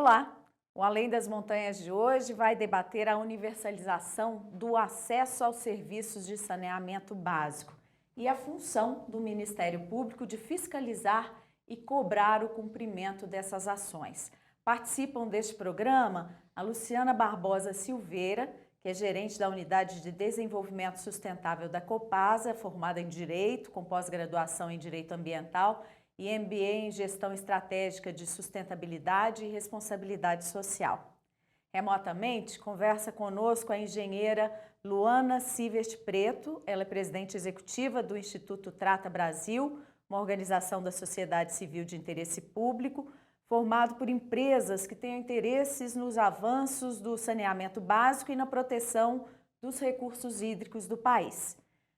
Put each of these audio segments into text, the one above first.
Olá! O Além das Montanhas de hoje vai debater a universalização do acesso aos serviços de saneamento básico e a função do Ministério Público de fiscalizar e cobrar o cumprimento dessas ações. Participam deste programa a Luciana Barbosa Silveira, que é gerente da Unidade de Desenvolvimento Sustentável da Copasa, formada em Direito, com pós-graduação em Direito Ambiental e MBA em Gestão Estratégica de Sustentabilidade e Responsabilidade Social. Remotamente, conversa conosco a engenheira Luana Sivert Preto, ela é presidente executiva do Instituto Trata Brasil, uma organização da sociedade civil de interesse público, formado por empresas que têm interesses nos avanços do saneamento básico e na proteção dos recursos hídricos do país.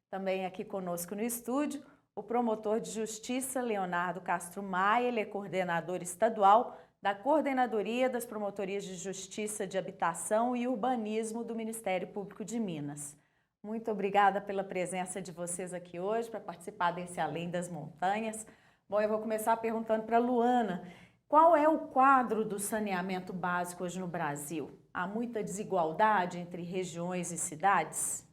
Também aqui conosco no estúdio, o promotor de justiça Leonardo Castro Maia, ele é coordenador estadual da Coordenadoria das Promotorias de Justiça de Habitação e Urbanismo do Ministério Público de Minas. Muito obrigada pela presença de vocês aqui hoje para participar desse Além das Montanhas. Bom, eu vou começar perguntando para a Luana, qual é o quadro do saneamento básico hoje no Brasil? Há muita desigualdade entre regiões e cidades?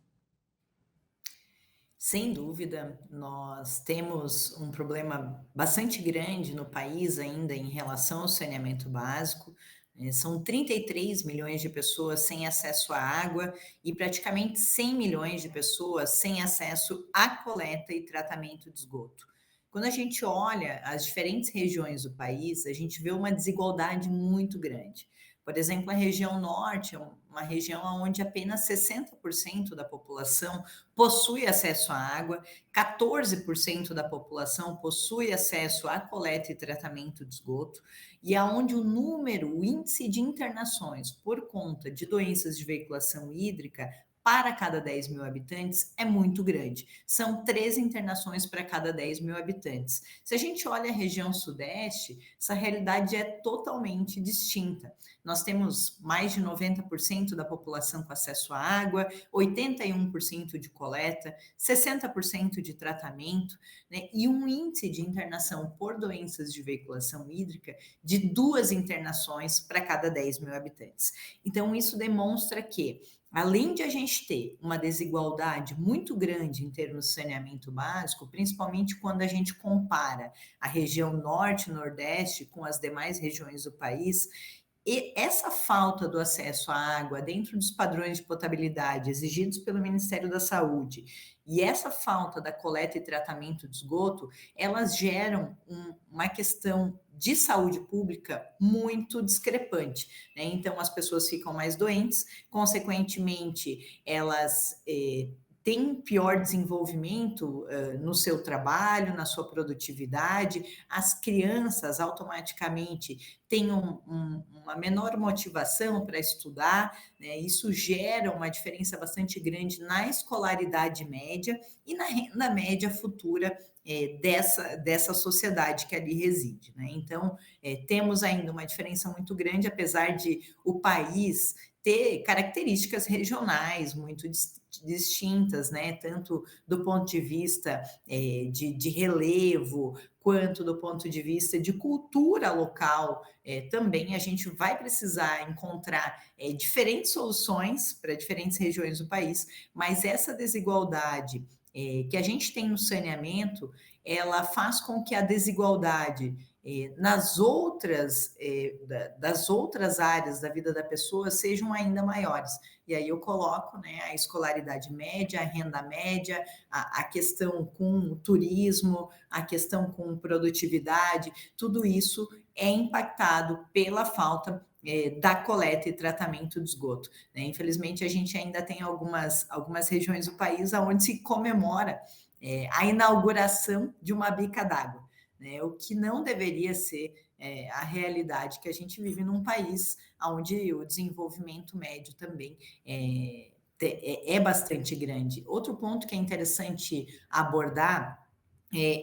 Sem dúvida, nós temos um problema bastante grande no país ainda em relação ao saneamento básico. São 33 milhões de pessoas sem acesso à água e praticamente 100 milhões de pessoas sem acesso à coleta e tratamento de esgoto. Quando a gente olha as diferentes regiões do país, a gente vê uma desigualdade muito grande. Por exemplo, a região norte é uma região onde apenas 60% da população possui acesso à água, 14% da população possui acesso à coleta e tratamento de esgoto, e aonde o índice de internações por conta de doenças de veiculação hídrica para cada 10 mil habitantes é muito grande. São 13 internações para cada 10 mil habitantes. Se a gente olha a região sudeste, essa realidade é totalmente distinta. Nós temos mais de 90% da população com acesso à água, 81% de coleta, 60% de tratamento, né, e um índice de internação por doenças de veiculação hídrica de 2 internações para cada 10 mil habitantes. Então, isso demonstra que, além de a gente ter uma desigualdade muito grande em termos de saneamento básico, principalmente quando a gente compara a região norte e nordeste com as demais regiões do país, e essa falta do acesso à água dentro dos padrões de potabilidade exigidos pelo Ministério da Saúde e essa falta da coleta e tratamento de esgoto, elas geram uma questão de saúde pública muito discrepante, né? Então, as pessoas ficam mais doentes, consequentemente, elas têm pior desenvolvimento no seu trabalho, na sua produtividade, as crianças automaticamente têm uma menor motivação para estudar, né? Isso gera uma diferença bastante grande na escolaridade média e na renda média futura dessa sociedade que ali reside, né? Então, temos ainda uma diferença muito grande, apesar de o país ter características regionais muito distintas, né? Tanto do ponto de vista de relevo, quanto do ponto de vista de cultura local, também a gente vai precisar encontrar diferentes soluções para diferentes regiões do país, mas essa desigualdade que a gente tem no saneamento, ela faz com que a desigualdade das outras áreas da vida da pessoa sejam ainda maiores. E aí eu coloco, né, a escolaridade média, a renda média, a questão com o turismo, a questão com produtividade, tudo isso é impactado pela falta da coleta e tratamento de esgoto, né? Infelizmente, a gente ainda tem algumas regiões do país onde se comemora a inauguração de uma bica d'água, né? O que não deveria ser a realidade que a gente vive num país onde o desenvolvimento médio também é bastante grande. Outro ponto que é interessante abordar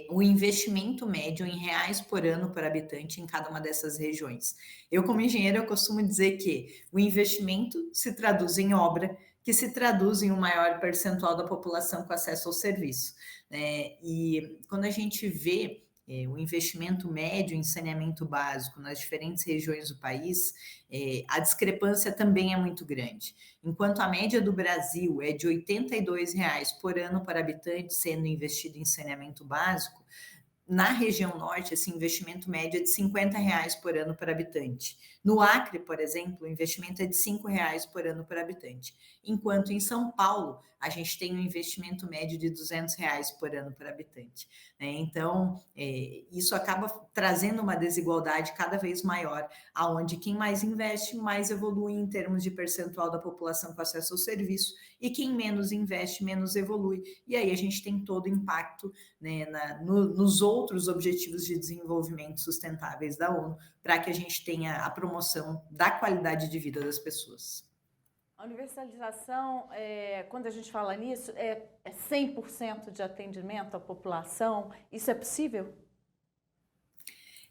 o investimento médio em reais por ano por habitante em cada uma dessas regiões. Eu, como engenheiro, eu costumo dizer que o investimento se traduz em obra, que se traduz em um maior percentual da população com acesso ao serviço, né? E quando a gente vê o investimento médio em saneamento básico nas diferentes regiões do país, a discrepância também é muito grande. Enquanto a média do Brasil é de R$ 82 por ano para habitante sendo investido em saneamento básico, na região norte, esse investimento médio é de R$ 50 por ano por habitante. No Acre, por exemplo, o investimento é de R$ 5 por ano por habitante. Enquanto em São Paulo, a gente tem um investimento médio de R$ 200 por ano por habitante. Então, isso acaba trazendo uma desigualdade cada vez maior, aonde quem mais investe, mais evolui em termos de percentual da população com acesso ao serviço, e quem menos investe, menos evolui. E aí a gente tem todo o impacto, né, nos outros objetivos de desenvolvimento sustentáveis da ONU, para que a gente tenha a promoção da qualidade de vida das pessoas. A universalização, quando a gente fala nisso, é 100% de atendimento à população? Isso é possível?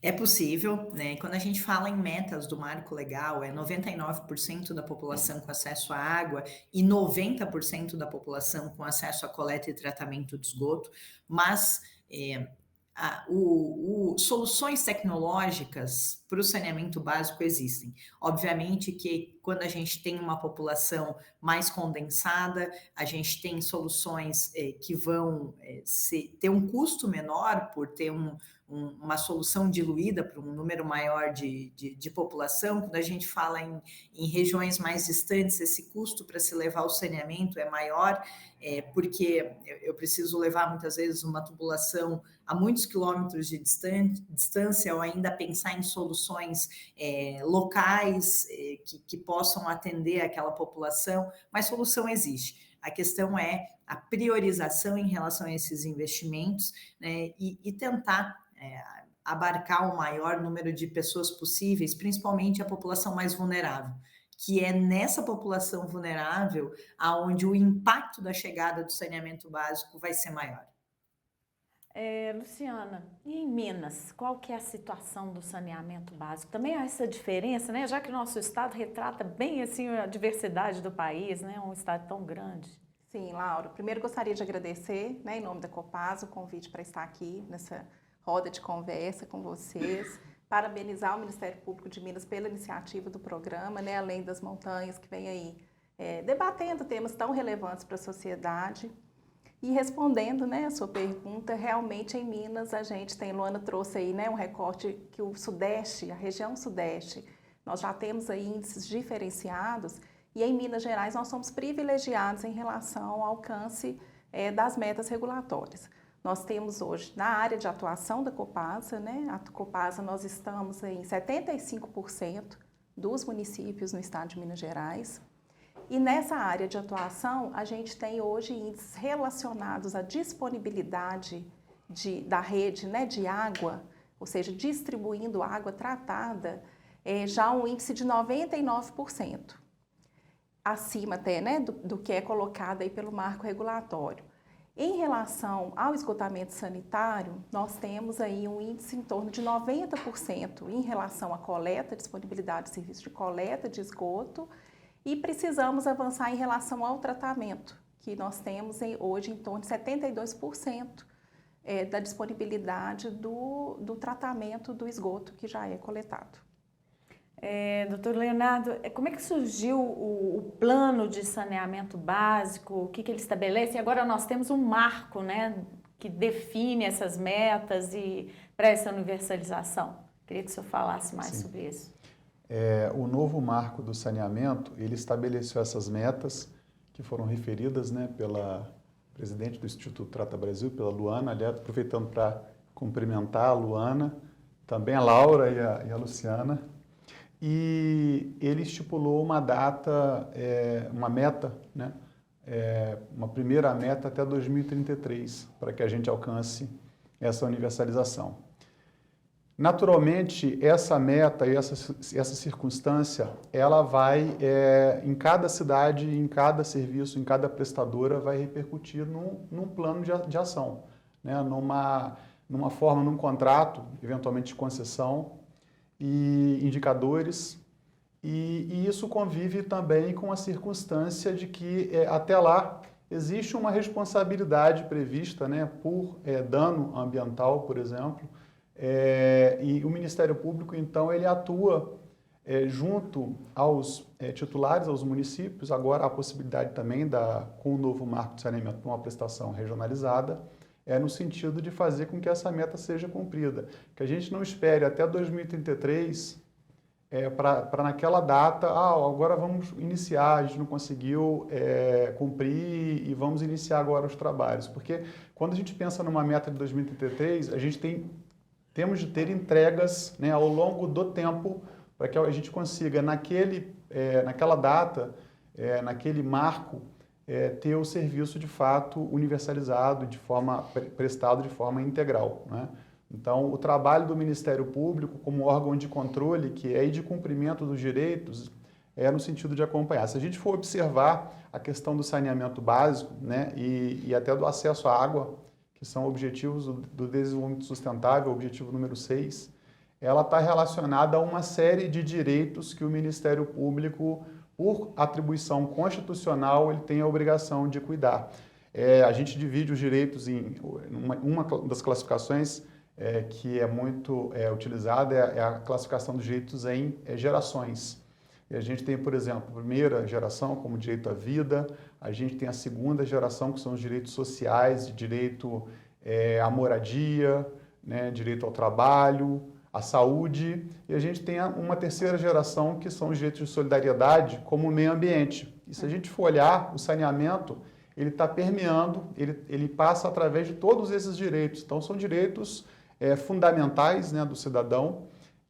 É possível, né? Quando a gente fala em metas do marco legal, é 99% da população com acesso à água e 90% da população com acesso à coleta e tratamento de esgoto, mas soluções tecnológicas para o saneamento básico existem. Obviamente que quando a gente tem uma população mais condensada, a gente tem soluções que vão ter um custo menor por ter uma solução diluída para um número maior de população. Quando a gente fala em regiões mais distantes, esse custo para se levar o saneamento é maior, porque eu preciso levar muitas vezes uma tubulação a muitos quilômetros de distância, ou ainda pensar em soluções locais que possam atender aquela população, mas solução existe. A questão é a priorização em relação a esses investimentos, né, e tentar abarcar o maior número de pessoas possíveis, principalmente a população mais vulnerável, que é nessa população vulnerável aonde o impacto da chegada do saneamento básico vai ser maior. Luciana, e em Minas, qual que é a situação do saneamento básico? Também há essa diferença, né? Já que o nosso estado retrata bem assim a diversidade do país, né? Um estado tão grande. Sim, Laura. Primeiro gostaria de agradecer, né, em nome da Copasa, o convite para estar aqui nessa roda de conversa com vocês. Parabenizar o Ministério Público de Minas pela iniciativa do programa, né, Além das Montanhas, que vem aí debatendo temas tão relevantes para a sociedade. E respondendo, né, a sua pergunta, realmente em Minas a gente tem, Luana trouxe aí, né, um recorte que o Sudeste, a região Sudeste, nós já temos aí índices diferenciados, e em Minas Gerais nós somos privilegiados em relação ao alcance das metas regulatórias. Nós temos hoje, na área de atuação da Copasa, né, a Copasa nós estamos em 75% dos municípios no estado de Minas Gerais. E nessa área de atuação, a gente tem hoje índices relacionados à disponibilidade da rede, né, de água, ou seja, distribuindo água tratada, já um índice de 99%, acima até, né, do que é colocado aí pelo marco regulatório. Em relação ao esgotamento sanitário, nós temos aí um índice em torno de 90% em relação à coleta, disponibilidade de serviço de coleta de esgoto, e precisamos avançar em relação ao tratamento, que nós temos hoje em torno de 72% da disponibilidade do tratamento do esgoto que já é coletado. Doutor Leonardo, como é que surgiu o plano de saneamento básico? O que ele estabelece? E agora nós temos um marco, né, que define essas metas e para essa universalização. Queria que o senhor falasse mais sobre isso. O novo marco do saneamento, ele estabeleceu essas metas que foram referidas, né, pela presidente do Instituto Trata Brasil, pela Luana. Aliás, aproveitando para cumprimentar a Luana, também a Laura e a Luciana. E ele estipulou uma data, uma meta, né, uma primeira meta até 2033, para que a gente alcance essa universalização. Naturalmente, essa meta e essa circunstância, ela vai, em cada cidade, em cada serviço, em cada prestadora, vai repercutir num plano de ação, né? numa forma, num contrato, eventualmente de concessão, e indicadores, e isso convive também com a circunstância de que, até lá, existe uma responsabilidade prevista, né, por dano ambiental, por exemplo, E o Ministério Público, então, ele atua junto aos titulares, aos municípios, agora a possibilidade também, com o novo marco de saneamento, de uma prestação regionalizada, no sentido de fazer com que essa meta seja cumprida. Que a gente não espere até 2033 para naquela data, agora vamos iniciar, a gente não conseguiu cumprir e vamos iniciar agora os trabalhos. Porque quando a gente pensa numa meta de 2033, a gente temos de ter entregas, né, ao longo do tempo para que a gente consiga, naquela data, naquele marco, ter o serviço de fato universalizado, prestado de forma integral, né? Então, o trabalho do Ministério Público como órgão de controle, que é de cumprimento dos direitos, no sentido de acompanhar. Se a gente for observar a questão do saneamento básico, né, e até do acesso à água, que são objetivos do desenvolvimento sustentável, objetivo número 6, ela está relacionada a uma série de direitos que o Ministério Público, por atribuição constitucional, ele tem a obrigação de cuidar. A gente divide os direitos em uma das classificações que é muito utilizada, é a classificação dos direitos em gerações. E a gente tem, por exemplo, a primeira geração como direito à vida, a gente tem a segunda geração, que são os direitos sociais, direito à moradia, né, direito ao trabalho, à saúde, e a gente tem uma terceira geração, que são os direitos de solidariedade, como o meio ambiente. E se a gente for olhar, o saneamento, ele está permeando, ele passa através de todos esses direitos. Então, são direitos fundamentais, né, do cidadão,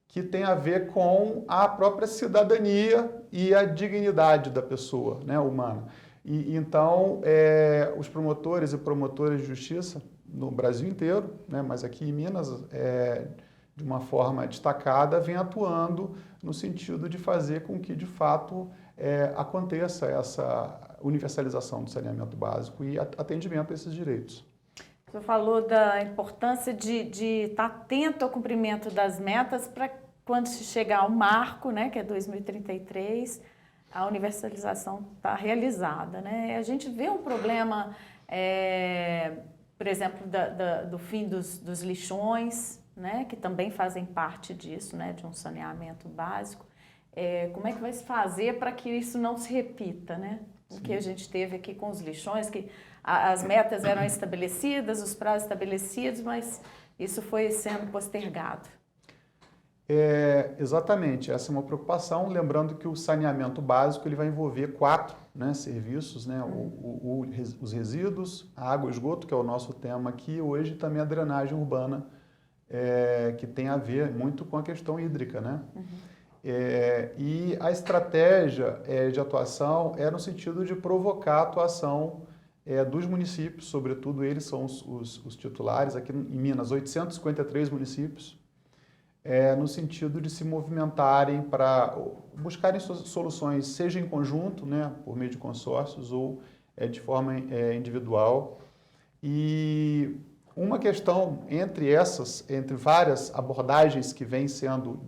que tem a ver com a própria cidadania e a dignidade da pessoa, né, humana. E então, os promotores e promotoras de justiça no Brasil inteiro, né, mas aqui em Minas, de uma forma destacada, vem atuando no sentido de fazer com que, de fato, aconteça essa universalização do saneamento básico e atendimento a esses direitos. O senhor falou da importância de estar atento ao cumprimento das metas para quando se chegar ao marco, né, que é 2033, a universalização está realizada, né? A gente vê um problema, por exemplo, do fim dos lixões, né, que também fazem parte disso, né, de um saneamento básico. Como é que vai se fazer para que isso não se repita, né? O que a gente teve aqui com os lixões, que as metas eram estabelecidas, os prazos estabelecidos, mas isso foi sendo postergado. Exatamente, essa é uma preocupação, lembrando que o saneamento básico ele vai envolver 4, né, serviços, né, os resíduos, a água e esgoto, que é o nosso tema aqui hoje, e também a drenagem urbana, que tem a ver muito com a questão hídrica, né? E a estratégia de atuação é no sentido de provocar a atuação dos municípios, sobretudo eles são os titulares, aqui em Minas, 853 municípios, no sentido de se movimentarem para buscarem soluções, seja em conjunto, né, por meio de consórcios, ou de forma individual. E uma questão entre várias abordagens que vêm sendo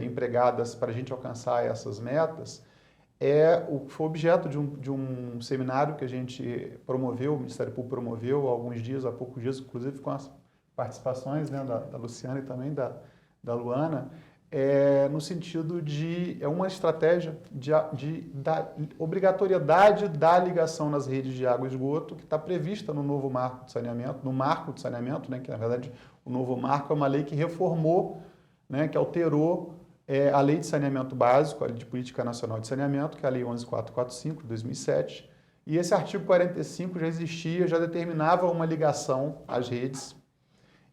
empregadas para a gente alcançar essas metas, o que foi objeto de um seminário que a gente promoveu, o Ministério Público promoveu há poucos dias, inclusive com as participações, né, da Luciana e também da Luana, no sentido de uma estratégia da obrigatoriedade da ligação nas redes de água e esgoto, que está prevista no novo marco de saneamento, no marco de saneamento, né, que na verdade o novo marco é uma lei que reformou, né, que alterou a Lei de Saneamento Básico, a Lei de Política Nacional de Saneamento, que é a Lei 11.445, de 2007, e esse artigo 45 já existia, já determinava uma ligação às redes,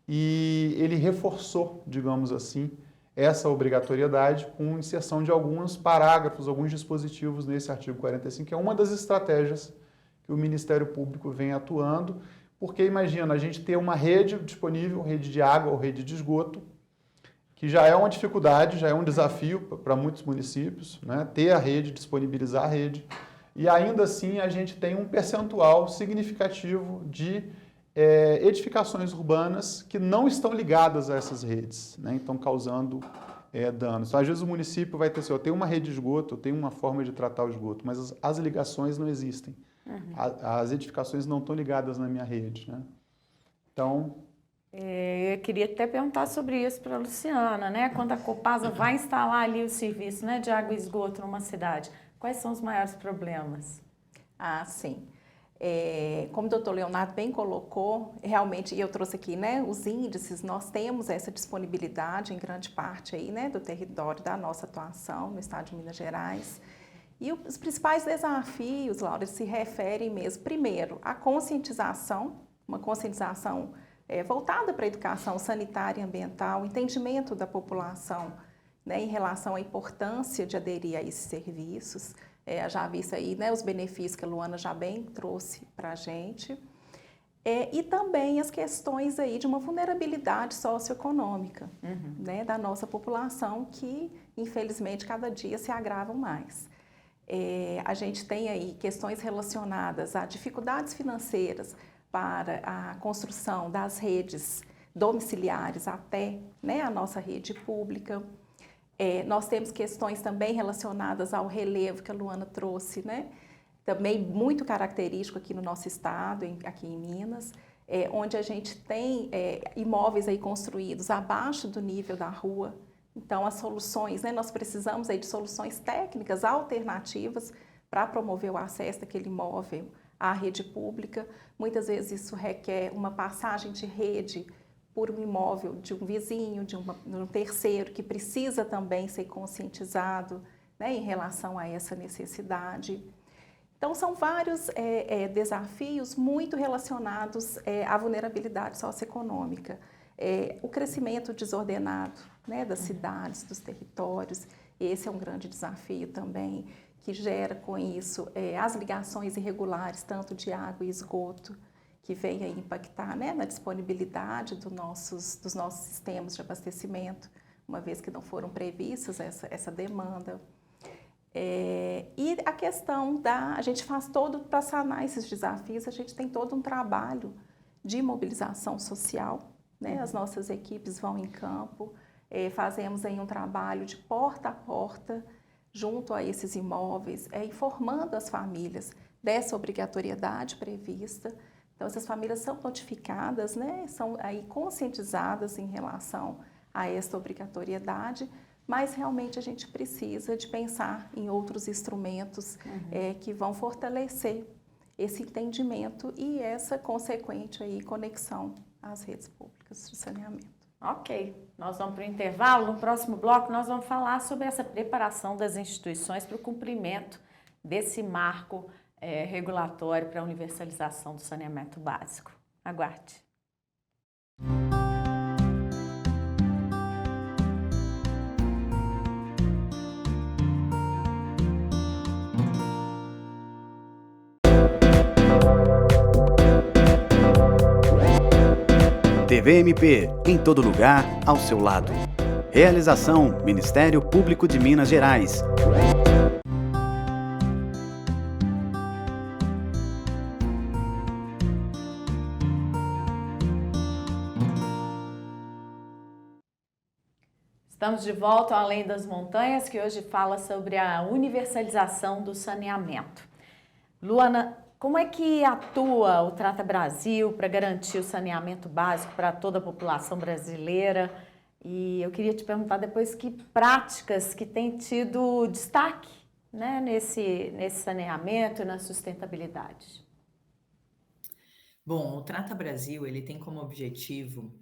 e ele reforçou, digamos assim, essa obrigatoriedade com inserção de alguns parágrafos, alguns dispositivos nesse artigo 45, que é uma das estratégias que o Ministério Público vem atuando, porque imagina, a gente ter uma rede disponível, rede de água ou rede de esgoto, que já é uma dificuldade, já é um desafio para muitos municípios, né? Ter a rede, disponibilizar a rede, e ainda assim a gente tem um percentual significativo de edificações urbanas que não estão ligadas a essas redes, né? Então causando danos. Então, às vezes o município vai ter assim, eu tenho uma rede de esgoto, eu tenho uma forma de tratar o esgoto, mas as ligações não existem. As edificações não estão ligadas na minha rede, né? Então, Eu queria até perguntar sobre isso para a Luciana, né? Quando a Copasa vai instalar ali o serviço, né, de água e esgoto numa cidade, quais são os maiores problemas? Ah, sim. Como o doutor Leonardo bem colocou, realmente, e eu trouxe aqui, né, os índices, nós temos essa disponibilidade em grande parte aí, né, do território da nossa atuação no estado de Minas Gerais. E os principais desafios, Laura, se referem mesmo, primeiro, à conscientização, uma conscientização voltada para a educação sanitária e ambiental, entendimento da população, né, em relação à importância de aderir a esses serviços. Já visto aí, né, os benefícios que a Luana já bem trouxe para a gente. E também as questões aí de uma vulnerabilidade socioeconômica, né, da nossa população, que infelizmente cada dia se agravam mais. A gente tem aí questões relacionadas a dificuldades financeiras para a construção das redes domiciliares até, né, a nossa rede pública. Nós temos questões também relacionadas ao relevo que a Luana trouxe, né? Também muito característico aqui no nosso estado, aqui em Minas, onde a gente tem imóveis aí construídos abaixo do nível da rua. Então, as soluções, né? Nós precisamos aí de soluções técnicas alternativas para promover o acesso daquele imóvel à rede pública. Muitas vezes isso requer uma passagem de rede por um imóvel de um vizinho, de um terceiro, que precisa também ser conscientizado, né, em relação a essa necessidade. Então, são vários desafios muito relacionados à vulnerabilidade socioeconômica. O crescimento desordenado, né, das cidades, dos territórios, esse é um grande desafio também, que gera com isso as ligações irregulares, tanto de água e esgoto, que vem a impactar, né, na disponibilidade dos nossos sistemas de abastecimento, uma vez que não foram previstas essa demanda. E a questão a gente faz todo, para sanar esses desafios, a gente tem todo um trabalho de mobilização social, né? As nossas equipes vão em campo, fazemos aí um trabalho de porta a porta, junto a esses imóveis, informando as famílias dessa obrigatoriedade prevista. Então, essas famílias são notificadas, né? São aí conscientizadas em relação a esta obrigatoriedade, mas realmente a gente precisa de pensar em outros instrumentos que vão fortalecer esse entendimento e essa consequente aí conexão às redes públicas de saneamento. Ok, nós vamos para o intervalo. No próximo bloco, nós vamos falar sobre essa preparação das instituições para o cumprimento desse marco regulatório para a universalização do saneamento básico. Aguarde. TVMP, em todo lugar, ao seu lado. Realização: Ministério Público de Minas Gerais. Estamos de volta ao Além das Montanhas, que hoje fala sobre a universalização do saneamento. Luana, como é que atua o Trata Brasil para garantir o saneamento básico para toda a população brasileira? E eu queria te perguntar depois que práticas que têm tido destaque, né, nesse saneamento e na sustentabilidade. Bom, o Trata Brasil ele tem como objetivo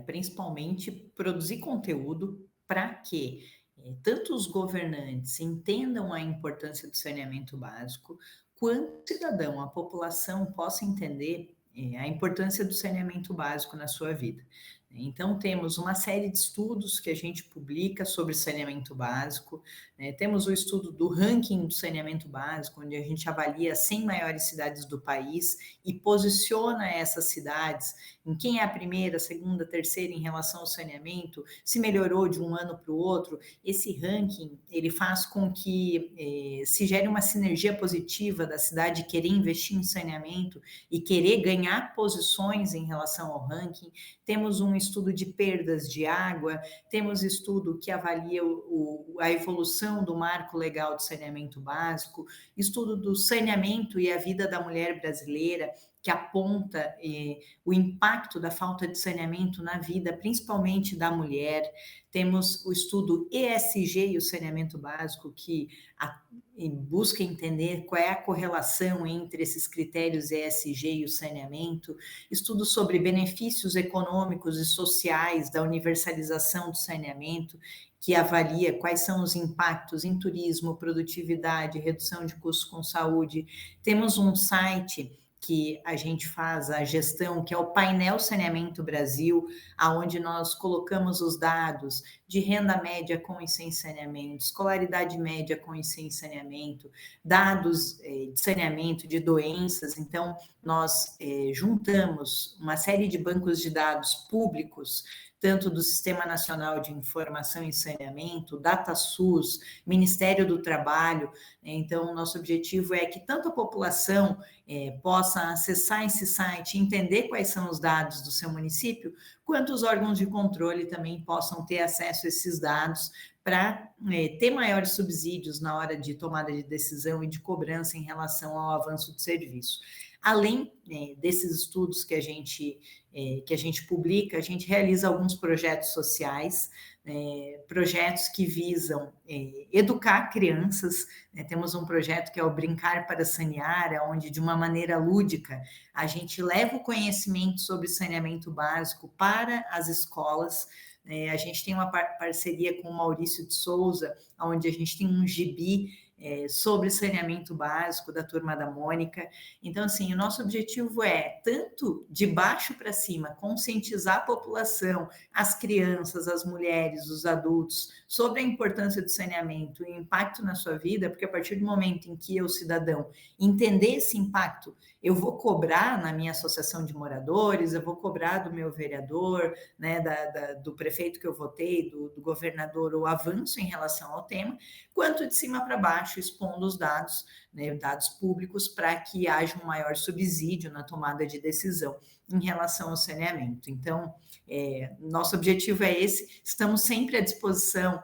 principalmente produzir conteúdo para que tanto os governantes entendam a importância do saneamento básico, quanto o cidadão, a população, possa entender a importância do saneamento básico na sua vida. Então, temos uma série de estudos que a gente publica sobre saneamento básico, temos o estudo do ranking do saneamento básico, onde a gente avalia as 100 maiores cidades do país e posiciona essas cidades em quem é a primeira, segunda, terceira em relação ao saneamento, se melhorou de um ano para o outro. Esse ranking, ele faz com que se gere uma sinergia positiva da cidade querer investir em saneamento e querer ganhar posições em relação ao ranking. Temos um estudo de perdas de água, temos estudo que avalia a evolução do marco legal do saneamento básico, estudo do saneamento e a vida da mulher brasileira, que aponta o impacto da falta de saneamento na vida, principalmente da mulher. Temos o estudo ESG e o saneamento básico, que busca entender qual é a correlação entre esses critérios ESG e o saneamento. Estudos sobre benefícios econômicos e sociais da universalização do saneamento, que avalia quais são os impactos em turismo, produtividade, redução de custos com saúde. Temos um site que a gente faz a gestão, que é o Painel Saneamento Brasil, aonde nós colocamos os dados de renda média com e sem saneamento, escolaridade média com e sem saneamento, dados de saneamento, de doenças. Então, nós juntamos uma série de bancos de dados públicos, tanto do Sistema Nacional de Informação e Saneamento, DataSUS, Ministério do Trabalho. Então, nosso objetivo é que tanto a população possa acessar esse site, entender quais são os dados do seu município, quanto os órgãos de controle também possam ter acesso a esses dados para ter maiores subsídios na hora de tomada de decisão e de cobrança em relação ao avanço do serviço. Além desses estudos que a gente publica, a gente realiza alguns projetos sociais, projetos que visam educar crianças. Temos um projeto que é o Brincar para Sanear, onde, de uma maneira lúdica, a gente leva o conhecimento sobre saneamento básico para as escolas. A gente tem uma parceria com o Maurício de Souza, onde a gente tem um gibi sobre saneamento básico da Turma da Mônica. Então, assim, o nosso objetivo é, tanto de baixo para cima, conscientizar a população, as crianças, as mulheres, os adultos, sobre a importância do saneamento e o impacto na sua vida, porque a partir do momento em que eu, cidadão, entender esse impacto, eu vou cobrar na minha associação de moradores, eu vou cobrar do meu vereador, né, do prefeito que eu votei, do governador, o avanço em relação ao tema, quanto de cima para baixo, expondo os dados, né, dados públicos, para que haja um maior subsídio na tomada de decisão em relação ao saneamento. Então, nosso objetivo é esse, estamos sempre à disposição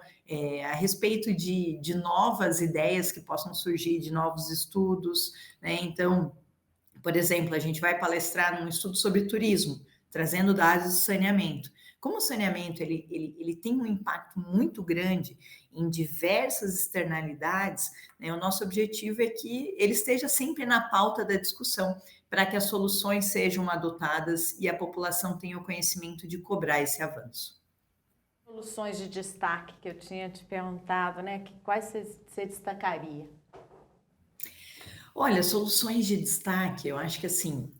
a respeito de novas ideias que possam surgir, de novos estudos, né? Então, por exemplo, a gente vai palestrar num estudo sobre turismo, trazendo dados de saneamento. Como o saneamento ele tem um impacto muito grande em diversas externalidades, né, o nosso objetivo é que ele esteja sempre na pauta da discussão, para que as soluções sejam adotadas e a população tenha o conhecimento de cobrar esse avanço. Soluções de destaque que eu tinha te perguntado, né? Quais você destacaria? Olha, soluções de destaque, eu acho que assim,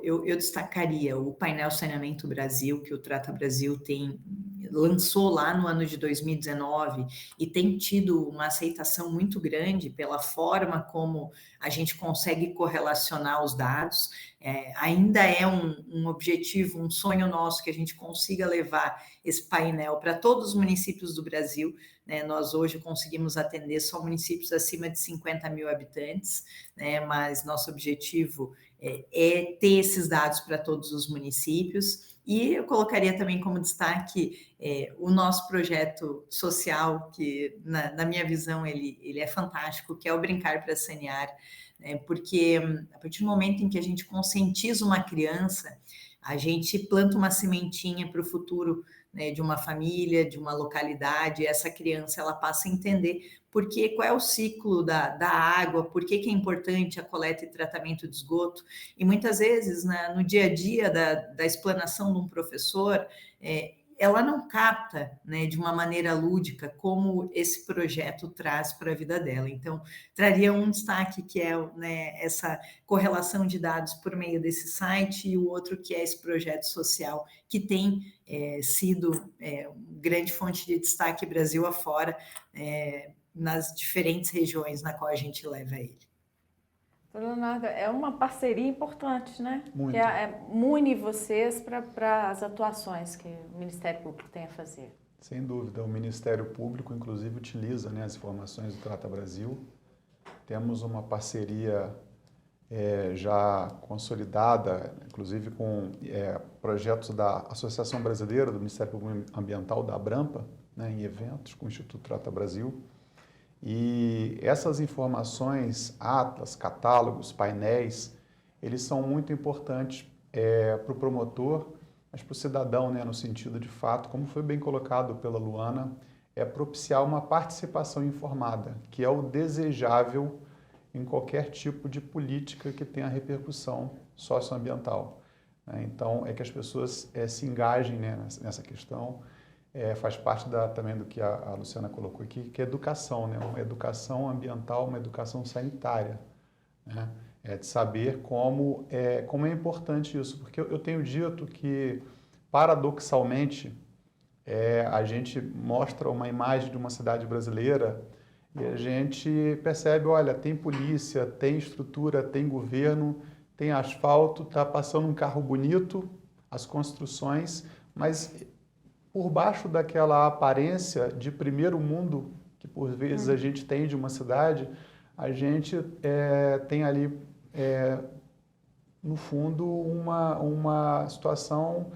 eu destacaria o painel Saneamento Brasil, que o Trata Brasil lançou lá no ano de 2019 e tem tido uma aceitação muito grande pela forma como a gente consegue correlacionar os dados. Ainda é um objetivo, um sonho nosso que a gente consiga levar esse painel para todos os municípios do Brasil. Nós hoje conseguimos atender só municípios acima de 50 mil habitantes, né? Mas nosso objetivo é ter esses dados para todos os municípios. E eu colocaria também como destaque o nosso projeto social, que na minha visão ele é fantástico, que é o Brincar para Sanear, né? Porque a partir do momento em que a gente conscientiza uma criança, a gente planta uma sementinha para o futuro, né, de uma família, de uma localidade. Essa criança ela passa a entender qual é o ciclo da água, por que é importante a coleta e tratamento de esgoto. E muitas vezes, né, no dia a dia da explanação de um professor, ela não capta, né, de uma maneira lúdica como esse projeto traz para a vida dela. Então, traria um destaque que é, né, essa correlação de dados por meio desse site, e o outro que é esse projeto social que tem sido grande fonte de destaque Brasil afora, nas diferentes regiões na qual a gente leva ele. Leonardo, é uma parceria importante, né? Muito. Que une vocês para as atuações que o Ministério Público tem a fazer. Sem dúvida, o Ministério Público, inclusive, utiliza, né, as informações do Trata Brasil. Temos uma parceria já consolidada, inclusive com projetos da Associação Brasileira do Ministério Público Ambiental, da ABRAMPA, né, em eventos com o Instituto Trata Brasil. E essas informações, atlas, catálogos, painéis, eles são muito importantes para o promotor, mas para o cidadão, né, no sentido de fato, como foi bem colocado pela Luana, é propiciar uma participação informada, que é o desejável em qualquer tipo de política que tenha repercussão socioambiental. Então, é que as pessoas se engajem, né, nessa questão. Faz parte também do que a Luciana colocou aqui, que é educação, né? Uma educação ambiental, uma educação sanitária, né? De saber como é importante isso, porque eu tenho dito que, paradoxalmente, a gente mostra uma imagem de uma cidade brasileira e a gente percebe, olha, tem polícia, tem estrutura, tem governo, tem asfalto, está passando um carro bonito, as construções, mas por baixo daquela aparência de primeiro mundo que por vezes a gente tem de uma cidade, a gente tem ali, no fundo, uma situação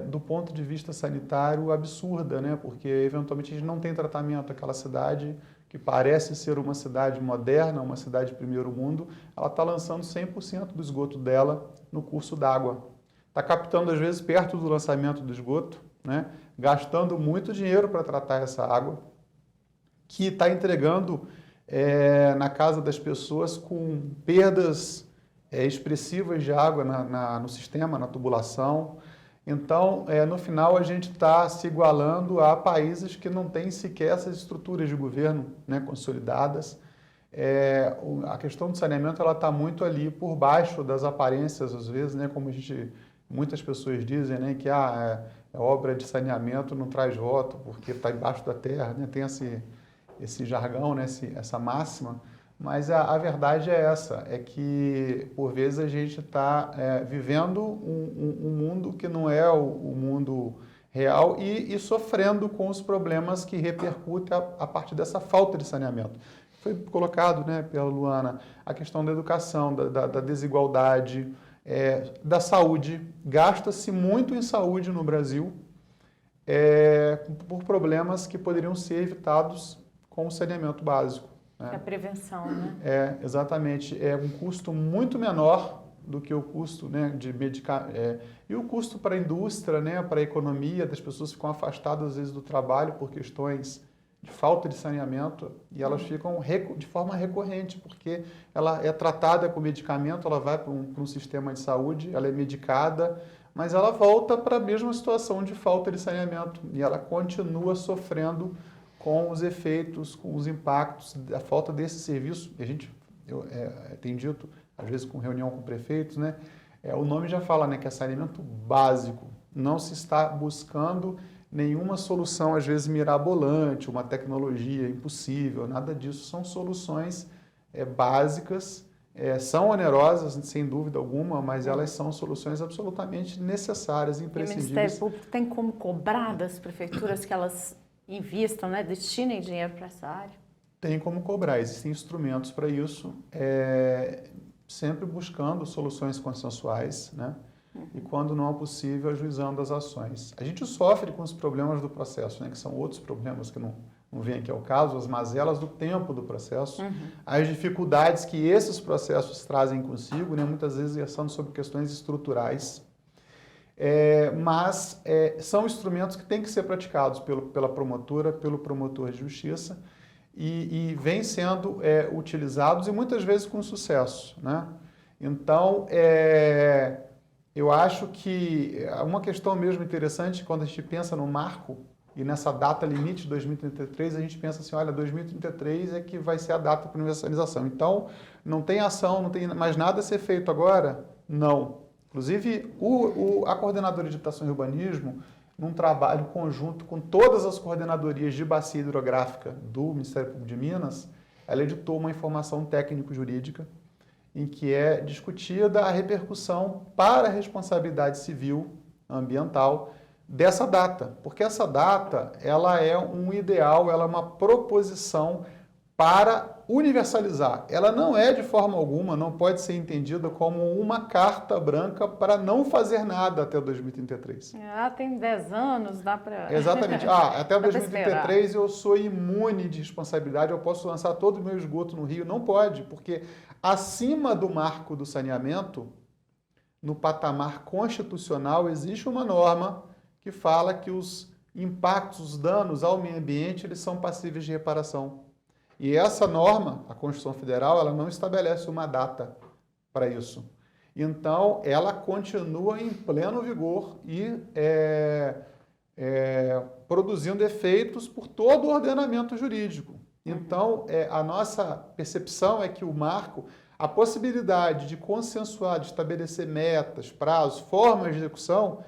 do ponto de vista sanitário absurda, né? Porque eventualmente a gente não tem tratamento. Aquela cidade que parece ser uma cidade moderna, uma cidade de primeiro mundo, ela está lançando 100% do esgoto dela no curso d'água. Está captando, às vezes, perto do lançamento do esgoto, né? Gastando muito dinheiro para tratar essa água, que está entregando na casa das pessoas com perdas expressivas de água no sistema, na tubulação. Então, no final, a gente está se igualando a países que não têm sequer essas estruturas de governo, né, consolidadas. A questão do saneamento está muito ali por baixo das aparências, às vezes, né, como muitas pessoas dizem, né, que obra de saneamento não traz voto porque está embaixo da terra, né, tem esse jargão, né, essa máxima. Mas a verdade é essa, é que por vezes a gente está vivendo um mundo que não é o mundo real e sofrendo com os problemas que repercutem a partir dessa falta de saneamento. Foi colocado, né, pela Luana, a questão da educação, da desigualdade, da saúde. Gasta-se muito em saúde no Brasil por problemas que poderiam ser evitados com o saneamento básico. A prevenção, né? Exatamente. É um custo muito menor do que o custo, né, de medicamento. E o custo para a indústria, né, para a economia, das pessoas ficam afastadas, às vezes, do trabalho por questões de falta de saneamento e elas ficam de forma recorrente, porque ela é tratada com medicamento, ela vai para um sistema de saúde, ela é medicada, mas ela volta para a mesma situação de falta de saneamento e ela continua sofrendo com os efeitos, com os impactos da falta desse serviço. Eu tenho dito, às vezes com reunião com prefeitos, né, o nome já fala, né, que é saneamento básico. Não se está buscando nenhuma solução, às vezes mirabolante, uma tecnologia impossível, nada disso. São soluções básicas, são onerosas, sem dúvida alguma, mas elas são soluções absolutamente necessárias, imprescindíveis. E o Ministério Público tem como cobrar das prefeituras que elas invistam, né, destinem dinheiro para essa área? Tem como cobrar, existem instrumentos para isso, sempre buscando soluções consensuais, né? E quando não é possível, ajuizando as ações. A gente sofre com os problemas do processo, né, que são outros problemas que não vêm aqui ao caso, as mazelas do tempo do processo, as dificuldades que esses processos trazem consigo, né, muitas vezes versando sobre questões estruturais, mas são instrumentos que têm que ser praticados pela promotora, pelo promotor de justiça e vêm sendo utilizados e muitas vezes com sucesso, né? Então, eu acho que uma questão mesmo interessante, quando a gente pensa no marco e nessa data limite de 2033, a gente pensa assim, olha, 2033 é que vai ser a data para universalização. Então, não tem ação, não tem mais nada a ser feito agora? Não. Inclusive, a Coordenadoria de Habitação e Urbanismo, num trabalho conjunto com todas as coordenadorias de bacia hidrográfica do Ministério Público de Minas, ela editou uma informação técnico-jurídica em que é discutida a repercussão para a responsabilidade civil ambiental dessa data, porque essa data ela é um ideal, ela é uma proposição para universalizar. Ela não é de forma alguma, não pode ser entendida como uma carta branca para não fazer nada até 2033. Tem 10 anos, dá para... Exatamente. Até Dá pra 2033 eu sou imune de responsabilidade, eu posso lançar todo o meu esgoto no rio. Não pode, porque acima do marco do saneamento, no patamar constitucional, existe uma norma que fala que os impactos, os danos ao meio ambiente, eles são passíveis de reparação. E essa norma, a Constituição Federal, ela não estabelece uma data para isso. Então, ela continua em pleno vigor e produzindo efeitos por todo o ordenamento jurídico. Então, a nossa percepção é que o marco, a possibilidade de consensuar, de estabelecer metas, prazos, formas de execução,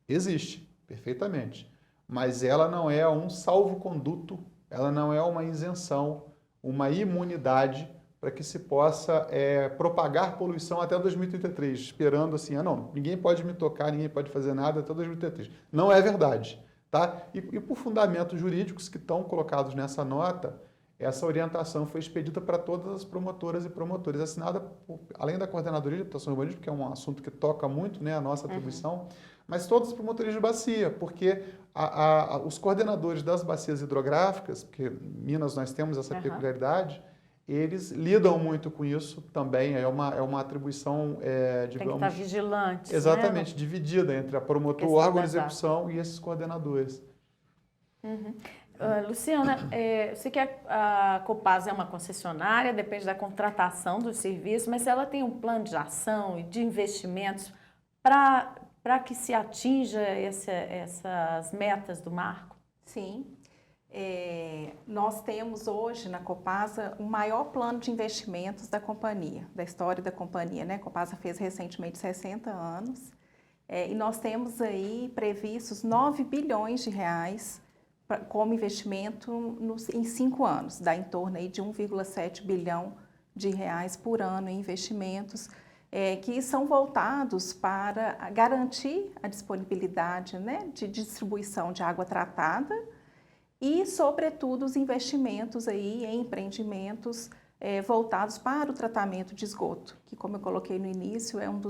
existe perfeitamente. Mas ela não é um salvo-conduto, ela não é uma isenção, uma imunidade para que se possa propagar poluição até 2033, esperando assim, não, ninguém pode me tocar, ninguém pode fazer nada até 2033. Não é verdade. Tá? E por fundamentos jurídicos que estão colocados nessa nota, essa orientação foi expedida para todas as promotoras e promotores, assinada além da Coordenadoria de Habitação Urbanística, que é um assunto que toca muito, né, a nossa atribuição, mas todas as promotorias de bacia, porque os coordenadores das bacias hidrográficas, porque em Minas nós temos essa peculiaridade, eles lidam muito com isso também, é uma atribuição, digamos... Tem que estar vigilante. Exatamente, né? Dividida entre a promotor, o órgão de execução e esses coordenadores. Luciana, sei que a Copasa é uma concessionária, depende da contratação do serviço, mas ela tem um plano de ação e de investimentos para que se atinja essas metas do marco? Sim. Nós temos hoje na Copasa o maior plano de investimentos da companhia, da história da companhia, né? A Copasa fez recentemente 60 anos e nós temos aí previstos 9 bilhões de reais como investimento em 5 anos, dá em torno aí de 1,7 bilhão de reais por ano em investimentos que são voltados para garantir a disponibilidade, né, de distribuição de água tratada e, sobretudo, os investimentos aí em empreendimentos voltados para o tratamento de esgoto, que, como eu coloquei no início, é um do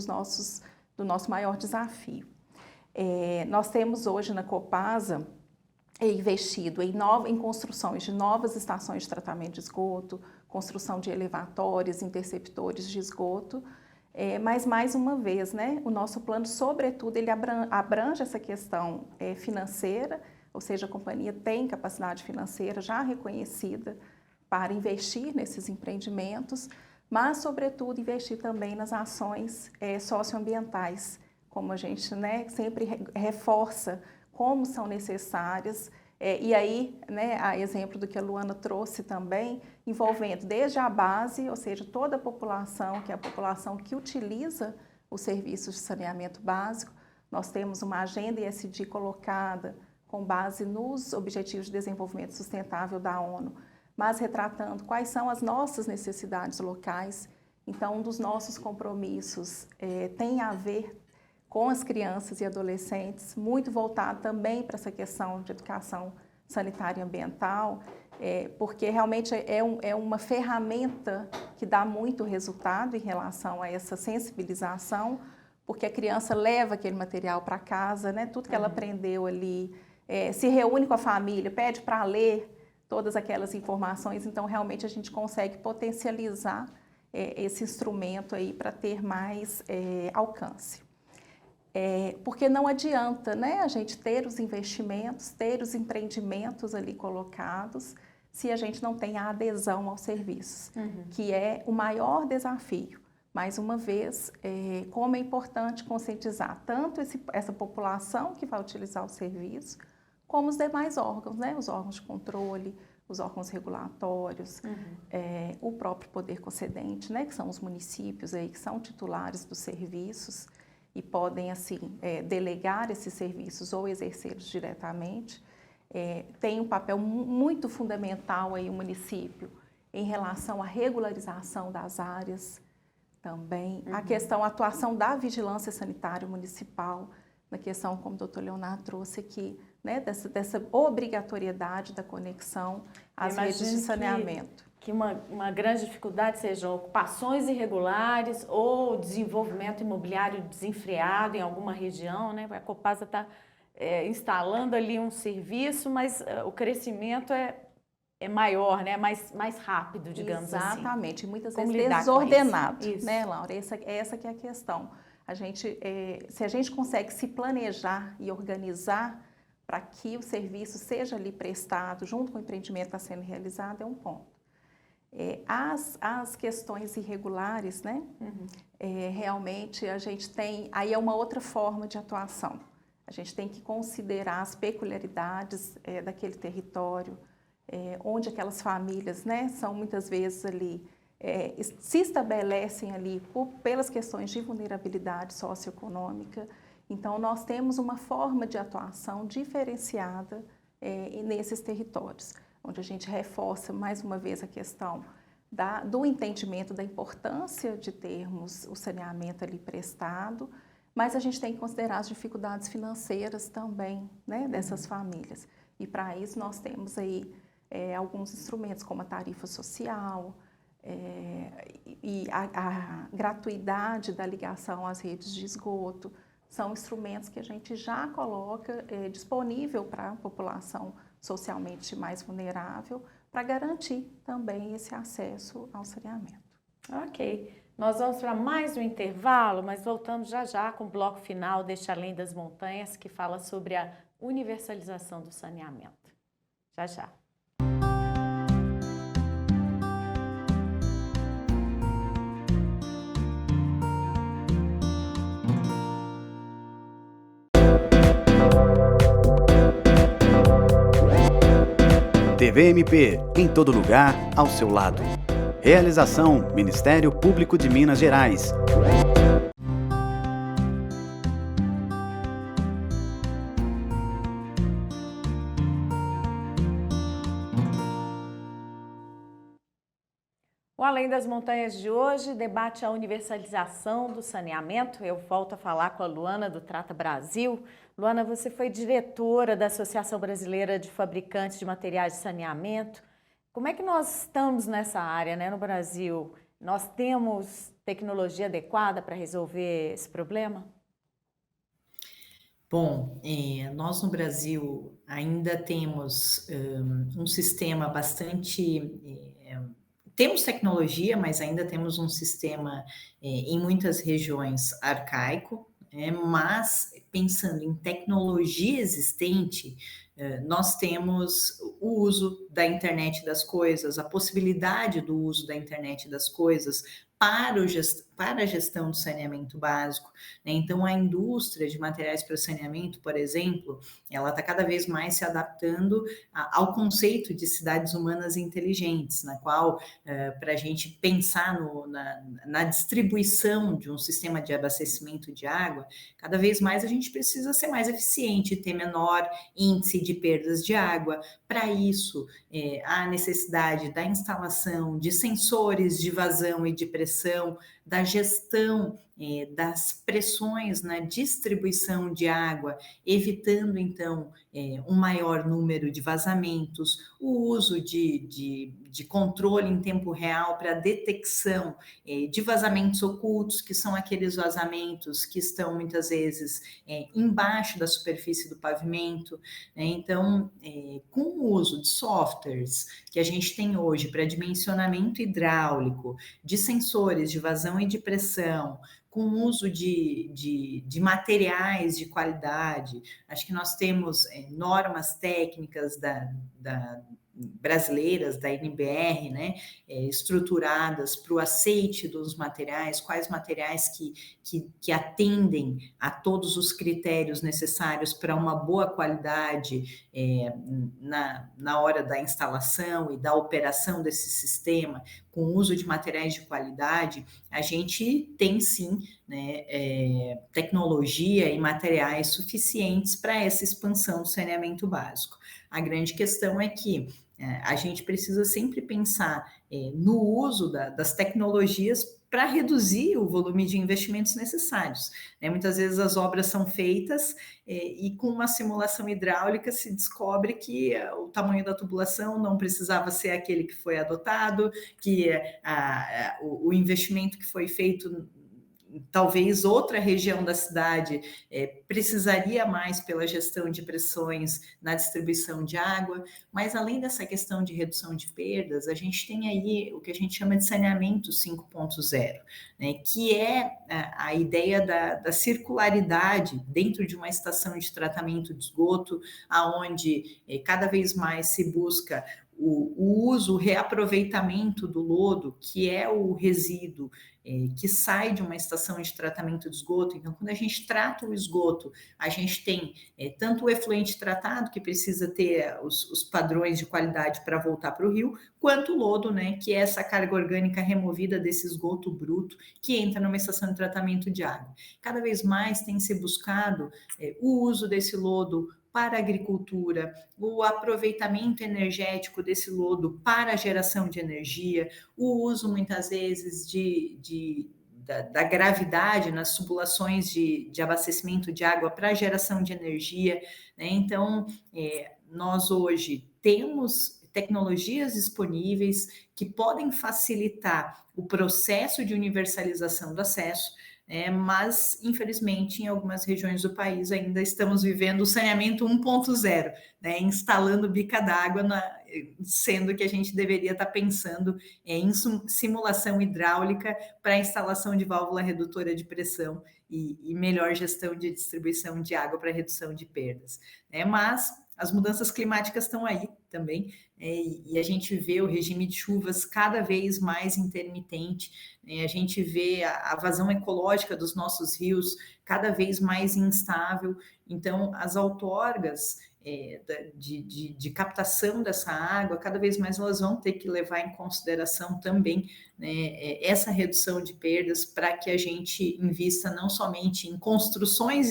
nosso maior desafio. Nós temos hoje na Copasa investido em construções de novas estações de tratamento de esgoto, construção de elevatórios, interceptores de esgoto, mas, mais uma vez, né, o nosso plano, sobretudo, ele abrange essa questão financeira, ou seja, a companhia tem capacidade financeira já reconhecida para investir nesses empreendimentos, mas, sobretudo, investir também nas ações socioambientais, como a gente, né, sempre reforça como são necessárias, e aí, né, a exemplo do que a Luana trouxe também, envolvendo desde a base, ou seja, toda a população, que é a população que utiliza os serviços de saneamento básico. Nós temos uma agenda ESG colocada com base nos Objetivos de Desenvolvimento Sustentável da ONU, mas retratando quais são as nossas necessidades locais. Então, um dos nossos compromissos tem a ver com as crianças e adolescentes, muito voltado também para essa questão de educação sanitária e ambiental, porque realmente é uma ferramenta que dá muito resultado em relação a essa sensibilização, porque a criança leva aquele material para casa, né? Tudo que ela aprendeu ali, se reúne com a família, pede para ler todas aquelas informações, então realmente a gente consegue potencializar esse instrumento aí para ter mais alcance. Porque não adianta, né, a gente ter os investimentos, ter os empreendimentos ali colocados, se a gente não tem a adesão aos serviços, que é o maior desafio. Mais uma vez, como é importante conscientizar tanto essa população que vai utilizar o serviço, como os demais órgãos, né, os órgãos de controle, os órgãos regulatórios, o próprio poder concedente, né, que são os municípios aí, que são titulares dos serviços, e podem, assim, delegar esses serviços ou exercê-los diretamente. Tem um papel muito fundamental aí o município em relação à regularização das áreas também, a atuação da vigilância sanitária municipal, na questão, como o doutor Leonardo trouxe aqui, né, dessa obrigatoriedade da conexão às redes de saneamento. que uma grande dificuldade sejam ocupações irregulares ou desenvolvimento imobiliário desenfreado em alguma região, né? A Copasa está instalando ali um serviço, mas o crescimento é maior, né? Mais rápido, digamos assim. Exatamente, muitas Como vezes lidar desordenado, com isso? né, Laura? Essa que é a questão. Se a gente consegue se planejar e organizar para que o serviço seja ali prestado junto com o empreendimento que está sendo realizado, é um ponto. As questões irregulares, né? Realmente a gente tem, aí é uma outra forma de atuação. A gente tem que considerar as peculiaridades daquele território, onde aquelas famílias, né, são muitas vezes ali, se estabelecem ali pelas questões de vulnerabilidade socioeconômica. Então, nós temos uma forma de atuação diferenciada nesses territórios, onde a gente reforça mais uma vez a questão do entendimento da importância de termos o saneamento ali prestado, mas a gente tem que considerar as dificuldades financeiras também, né, dessas famílias. E para isso nós temos aí alguns instrumentos como a tarifa social e a gratuidade da ligação às redes de esgoto. São instrumentos que a gente já coloca disponível para a população socialmente mais vulnerável, para garantir também esse acesso ao saneamento. Ok. Nós vamos para mais um intervalo, mas voltamos já com o bloco final deste Além das Montanhas, que fala sobre a universalização do saneamento. Já. TVMP, em todo lugar, ao seu lado. Realização: Ministério Público de Minas Gerais. O Além das Montanhas de hoje debate a universalização do saneamento. Eu volto a falar com a Luana do Trata Brasil. Luana, você foi diretora da Associação Brasileira de Fabricantes de Materiais de Saneamento. Como é que nós estamos nessa área, né, no Brasil? Nós temos tecnologia adequada para resolver esse problema? Bom, nós no Brasil ainda temos um sistema bastante... temos tecnologia, mas ainda temos um sistema em muitas regiões arcaico, mas pensando em tecnologia existente, nós temos o uso da internet das coisas, a possibilidade do uso da internet das coisas para a gestão do saneamento básico, né? Então, a indústria de materiais para saneamento, por exemplo, ela está cada vez mais se adaptando ao conceito de cidades humanas inteligentes, na qual, para a gente pensar na distribuição de um sistema de abastecimento de água, cada vez mais a gente precisa ser mais eficiente, ter menor índice de perdas de água. Para isso, há necessidade da instalação de sensores de vazão e de pressão, da gestão das pressões na distribuição de água, evitando, então, um maior número de vazamentos, o uso de controle em tempo real para detecção de vazamentos ocultos, que são aqueles vazamentos que estão, muitas vezes, embaixo da superfície do pavimento, né? Então, com o uso de softwares que a gente tem hoje para dimensionamento hidráulico, de sensores de vazão e de pressão, com o uso de materiais de qualidade. Acho que nós temos normas técnicas brasileiras, da NBR, né, estruturadas para o aceite dos materiais, quais materiais que atendem a todos os critérios necessários para uma boa qualidade na hora da instalação e da operação desse sistema, com o uso de materiais de qualidade. A gente tem sim, né, tecnologia e materiais suficientes para essa expansão do saneamento básico. A grande questão é que a gente precisa sempre pensar no uso das tecnologias para reduzir o volume de investimentos necessários. Muitas vezes as obras são feitas e com uma simulação hidráulica se descobre que o tamanho da tubulação não precisava ser aquele que foi adotado, que o investimento que foi feito, talvez outra região da cidade precisaria mais pela gestão de pressões na distribuição de água, mas além dessa questão de redução de perdas, a gente tem aí o que a gente chama de saneamento 5.0, que é a ideia da circularidade dentro de uma estação de tratamento de esgoto, aonde cada vez mais se busca o uso, o reaproveitamento do lodo, que é o resíduo que sai de uma estação de tratamento de esgoto. Então, quando a gente trata o esgoto, a gente tem tanto o efluente tratado, que precisa ter os padrões de qualidade para voltar para o rio, quanto o lodo, que é essa carga orgânica removida desse esgoto bruto que entra numa estação de tratamento de água. Cada vez mais tem se buscado o uso desse lodo para a agricultura, o aproveitamento energético desse lodo para a geração de energia, o uso muitas vezes da gravidade nas tubulações de abastecimento de água para a geração de energia. Então, nós hoje temos tecnologias disponíveis que podem facilitar o processo de universalização do acesso, mas, infelizmente, em algumas regiões do país ainda estamos vivendo o saneamento 1.0, instalando bica d'água, sendo que a gente deveria estar pensando em simulação hidráulica para a instalação de válvula redutora de pressão e melhor gestão de distribuição de água para redução de perdas. Mas as mudanças climáticas estão aí também, e a gente vê o regime de chuvas cada vez mais intermitente, a gente vê a vazão ecológica dos nossos rios cada vez mais instável. Então, as outorgas de captação dessa água, cada vez mais elas vão ter que levar em consideração também essa redução de perdas, para que a gente invista não somente em construções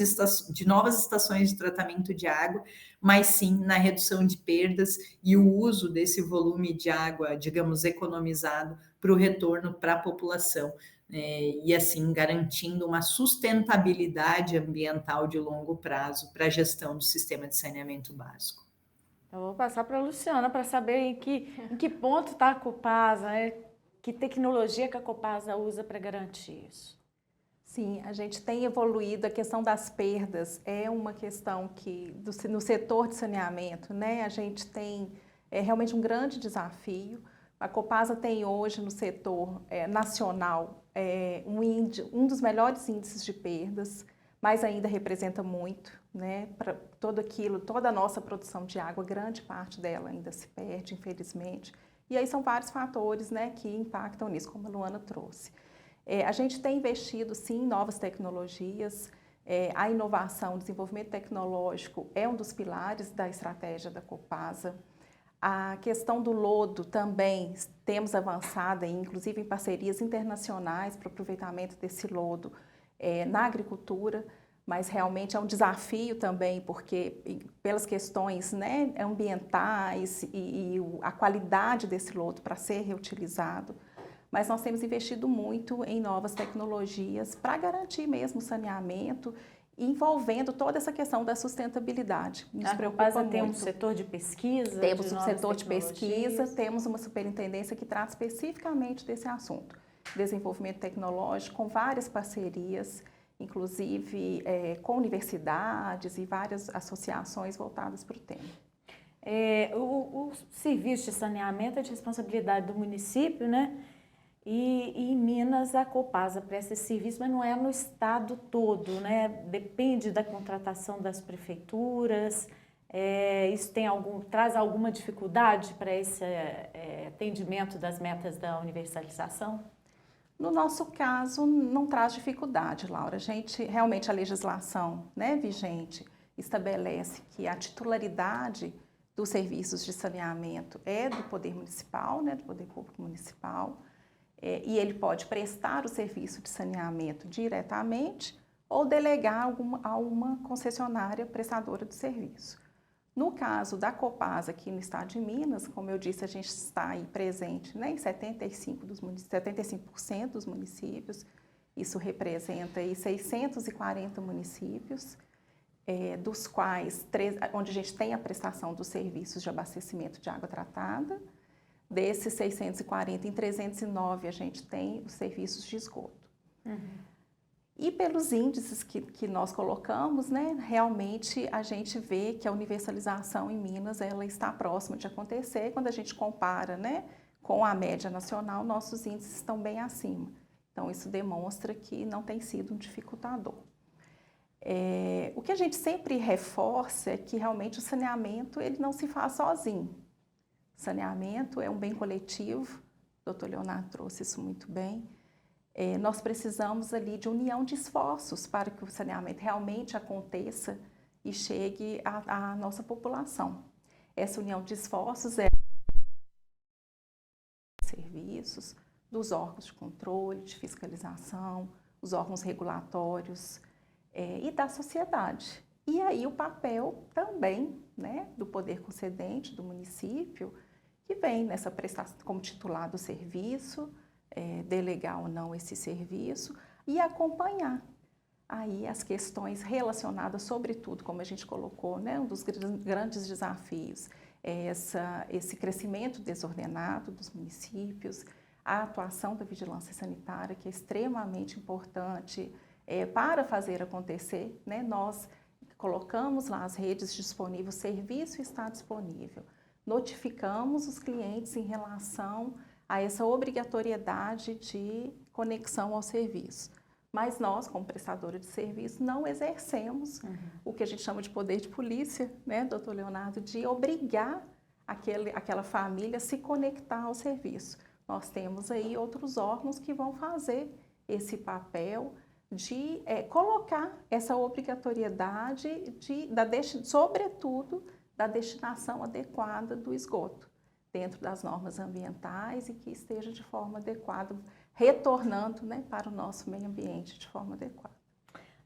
de novas estações de tratamento de água, mas sim na redução de perdas e o uso desse volume de água, digamos, economizado para o retorno para a população, e assim garantindo uma sustentabilidade ambiental de longo prazo para a gestão do sistema de saneamento básico. Eu vou passar para a Luciana para saber em que ponto está a Copasa, que tecnologia que a Copasa usa para garantir isso. Sim, a gente tem evoluído. A questão das perdas é uma questão que, no setor de saneamento, a gente tem realmente um grande desafio. A Copasa tem hoje no setor nacional um dos melhores índices de perdas, mas ainda representa muito, para toda a nossa produção de água, grande parte dela ainda se perde, infelizmente. E aí são vários fatores, que impactam nisso, como a Luana trouxe. A gente tem investido, sim, em novas tecnologias. A inovação, o desenvolvimento tecnológico é um dos pilares da estratégia da Copasa. A questão do lodo também temos avançado, inclusive em parcerias internacionais para o aproveitamento desse lodo na agricultura, mas realmente é um desafio também, porque pelas questões ambientais e a qualidade desse lodo para ser reutilizado. Mas nós temos investido muito em novas tecnologias para garantir mesmo o saneamento, envolvendo toda essa questão da sustentabilidade. A Copasa tem um setor de pesquisa? Temos um setor de pesquisa, temos uma superintendência que trata especificamente desse assunto. Desenvolvimento tecnológico, com várias parcerias, inclusive com universidades e várias associações voltadas para o tema. O serviço de saneamento é de responsabilidade do município, E em Minas a Copasa presta esse serviço, mas não é no estado todo, Depende da contratação das prefeituras. Isso traz alguma dificuldade para esse atendimento das metas da universalização? No nosso caso, não traz dificuldade, Laura. Realmente a legislação vigente estabelece que a titularidade dos serviços de saneamento é do Poder Municipal, do Poder Público Municipal. E ele pode prestar o serviço de saneamento diretamente ou delegar a uma concessionária prestadora de serviço. No caso da Copasa, aqui no estado de Minas, como eu disse, a gente está aí presente, né, em 75% dos municípios. Isso representa aí 640 municípios, dos quais, onde a gente tem a prestação dos serviços de abastecimento de água tratada. Desses 640, em 309 a gente tem os serviços de esgoto. E pelos índices que nós colocamos, né, realmente a gente vê que a universalização em Minas ela está próxima de acontecer. Quando a gente compara, né, com a média nacional, nossos índices estão bem acima. Então, isso demonstra que não tem sido um dificultador. O que a gente sempre reforça é que realmente o saneamento ele não se faz sozinho. Saneamento é um bem coletivo, o doutor Leonardo trouxe isso muito bem. Nós precisamos ali de união de esforços para que o saneamento realmente aconteça e chegue à nossa população. Essa união de esforços é serviços, dos órgãos de controle, de fiscalização, os órgãos regulatórios e da sociedade. E aí o papel também, né, do poder concedente, do município, que vem nessa prestação como titular do serviço, delegar ou não esse serviço e acompanhar aí as questões relacionadas, sobretudo, como a gente colocou, né, um dos grandes desafios é esse crescimento desordenado dos municípios, a atuação da vigilância sanitária, que é extremamente importante para fazer acontecer, né? Nós colocamos lá as redes disponíveis, o serviço está disponível, notificamos os clientes em relação a essa obrigatoriedade de conexão ao serviço. Mas nós, como prestadora de serviço, não exercemos o que a gente chama de poder de polícia, né, doutor Leonardo, de obrigar aquela família a se conectar ao serviço. Nós temos aí outros órgãos que vão fazer esse papel de colocar essa obrigatoriedade, sobretudo, da destinação adequada do esgoto, dentro das normas ambientais e que esteja de forma adequada, retornando, né, para o nosso meio ambiente de forma adequada.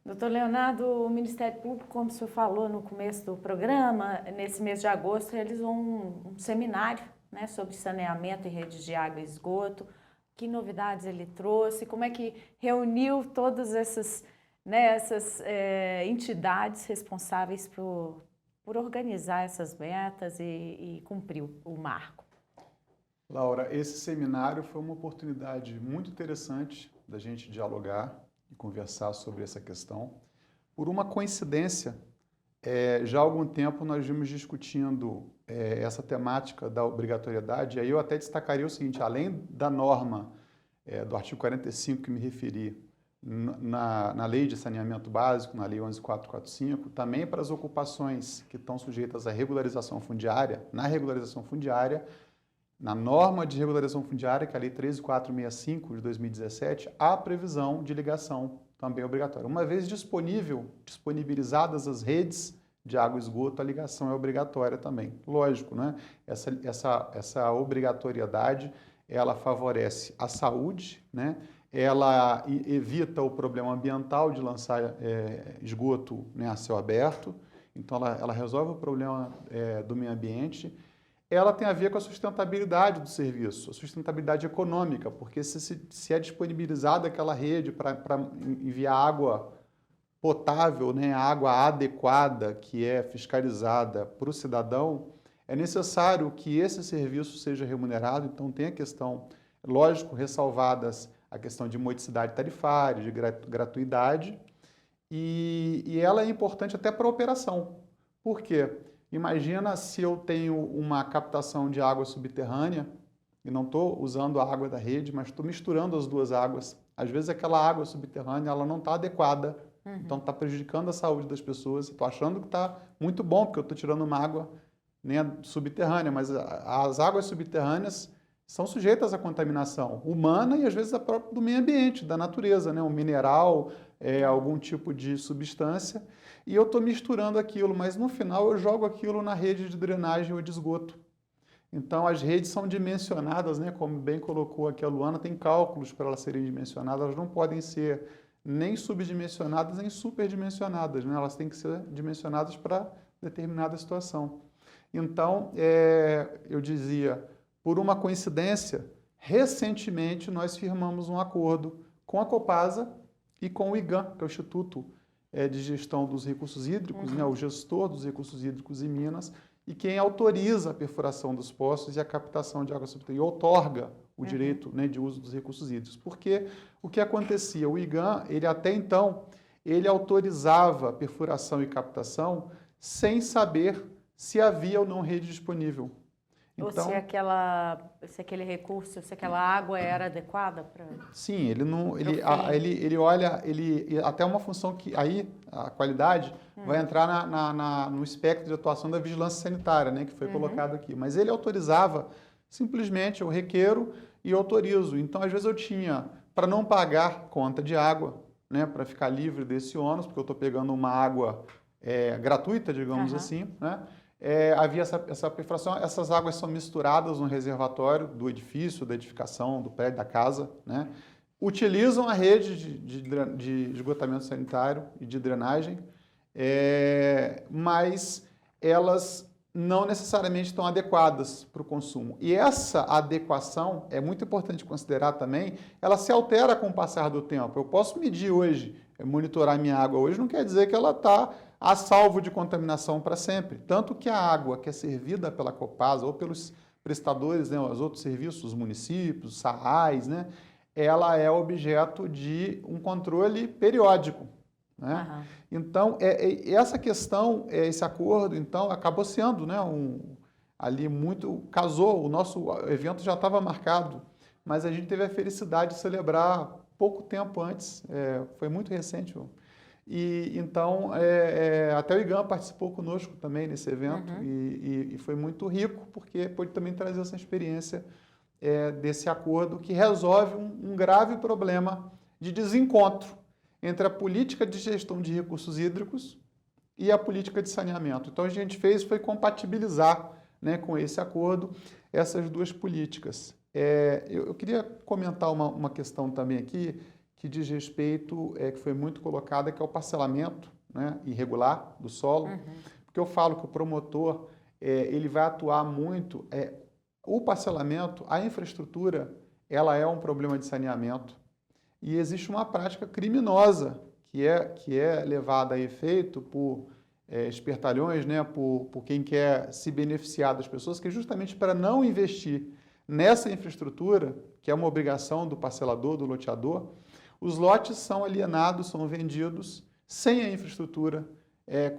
Doutor Leonardo, o Ministério Público, como o senhor falou no começo do programa, nesse mês de agosto realizou um seminário, né, sobre saneamento e redes de água e esgoto. Que novidades ele trouxe? Como é que reuniu todas essas entidades responsáveis por organizar essas metas e cumprir o marco? Laura, esse seminário foi uma oportunidade muito interessante da gente dialogar e conversar sobre essa questão. Por uma coincidência, já há algum tempo nós vimos discutindo essa temática da obrigatoriedade, e aí eu até destacaria o seguinte: além da norma do artigo 45 que me referi na Lei de Saneamento Básico, na Lei 11.445, também para as ocupações que estão sujeitas à regularização fundiária, na norma de regularização fundiária, que é a Lei 13.465 de 2017, há previsão de ligação também obrigatória. Uma vez disponibilizadas as redes de água e esgoto, a ligação é obrigatória também. Lógico, né? Essa obrigatoriedade, ela favorece a saúde, né? Ela evita o problema ambiental de lançar esgoto, né, a céu aberto, então ela resolve o problema do meio ambiente. Ela tem a ver com a sustentabilidade do serviço, a sustentabilidade econômica, porque se é disponibilizada aquela rede para enviar água potável, né, água adequada, que é fiscalizada para o cidadão, é necessário que esse serviço seja remunerado. Então tem a questão, lógico, ressalvadas a questão de modicidade tarifária, de gratuidade, e ela é importante até para a operação. Por quê? Imagina se eu tenho uma captação de água subterrânea e não estou usando a água da rede, mas estou misturando as duas águas. Às vezes aquela água subterrânea ela não está adequada, então está prejudicando a saúde das pessoas. Estou achando que está muito bom, porque eu estou tirando uma água, né, subterrânea, mas as águas subterrâneas são sujeitas à contaminação humana e às vezes a própria do meio ambiente, da natureza, né, um mineral, algum tipo de substância. E eu estou misturando aquilo, mas no final eu jogo aquilo na rede de drenagem ou de esgoto. Então as redes são dimensionadas, né, como bem colocou aqui a Luana, tem cálculos para elas serem dimensionadas, elas não podem ser nem subdimensionadas nem superdimensionadas, né? Elas têm que ser dimensionadas para determinada situação. Então, eu dizia, por uma coincidência, recentemente nós firmamos um acordo com a Copasa e com o IGAM, que é o Instituto de Gestão dos Recursos Hídricos, né, o gestor dos recursos hídricos em Minas, e quem autoriza a perfuração dos poços e a captação de água subterrânea, e outorga o direito, né, de uso dos recursos hídricos. Porque o que acontecia? O IGAM, ele até então, ele autorizava a perfuração e captação sem saber se havia ou não rede disponível. Ou Então, se aquele recurso, se aquela água era adequada para... sim, ele olha, até uma função que aí a qualidade vai entrar no espectro de atuação da vigilância sanitária, né, que foi colocado aqui. Mas ele autorizava simplesmente, eu requeiro e autorizo. Então, às vezes eu tinha, para não pagar conta de água, né, para ficar livre desse ônus, porque eu estou pegando uma água gratuita, digamos assim, né? Havia essa perfuração, essas águas são misturadas no reservatório do edifício, da edificação, do prédio, da casa, né? Utilizam a rede de esgotamento sanitário e de drenagem, mas elas não necessariamente estão adequadas para o consumo. E essa adequação, é muito importante considerar também, ela se altera com o passar do tempo. Eu posso medir hoje, monitorar minha água hoje, não quer dizer que ela está a salvo de contaminação para sempre. Tanto que a água que é servida pela Copasa ou pelos prestadores, né, os outros serviços, os municípios, SAAIs, né, ela é objeto de um controle periódico. Né? Então, essa questão, esse acordo, então, acabou sendo, né, ali muito... Casou, o nosso evento já estava marcado, mas a gente teve a felicidade de celebrar pouco tempo antes, foi muito recente. E então, até o IGAM participou conosco também nesse evento e foi muito rico, porque pôde também trazer essa experiência desse acordo que resolve um grave problema de desencontro entre a política de gestão de recursos hídricos e a política de saneamento. Então, a gente foi compatibilizar, né, com esse acordo essas duas políticas. Eu queria comentar uma questão também aqui, que diz respeito, que foi muito colocada, que é o parcelamento, né, irregular do solo, porque eu falo que o promotor ele vai atuar muito, o parcelamento, a infraestrutura, ela é um problema de saneamento e existe uma prática criminosa que é levada a efeito por espertalhões, né, por quem quer se beneficiar das pessoas, que é justamente para não investir nessa infraestrutura, que é uma obrigação do parcelador, do loteador. Os lotes são alienados, são vendidos sem a infraestrutura,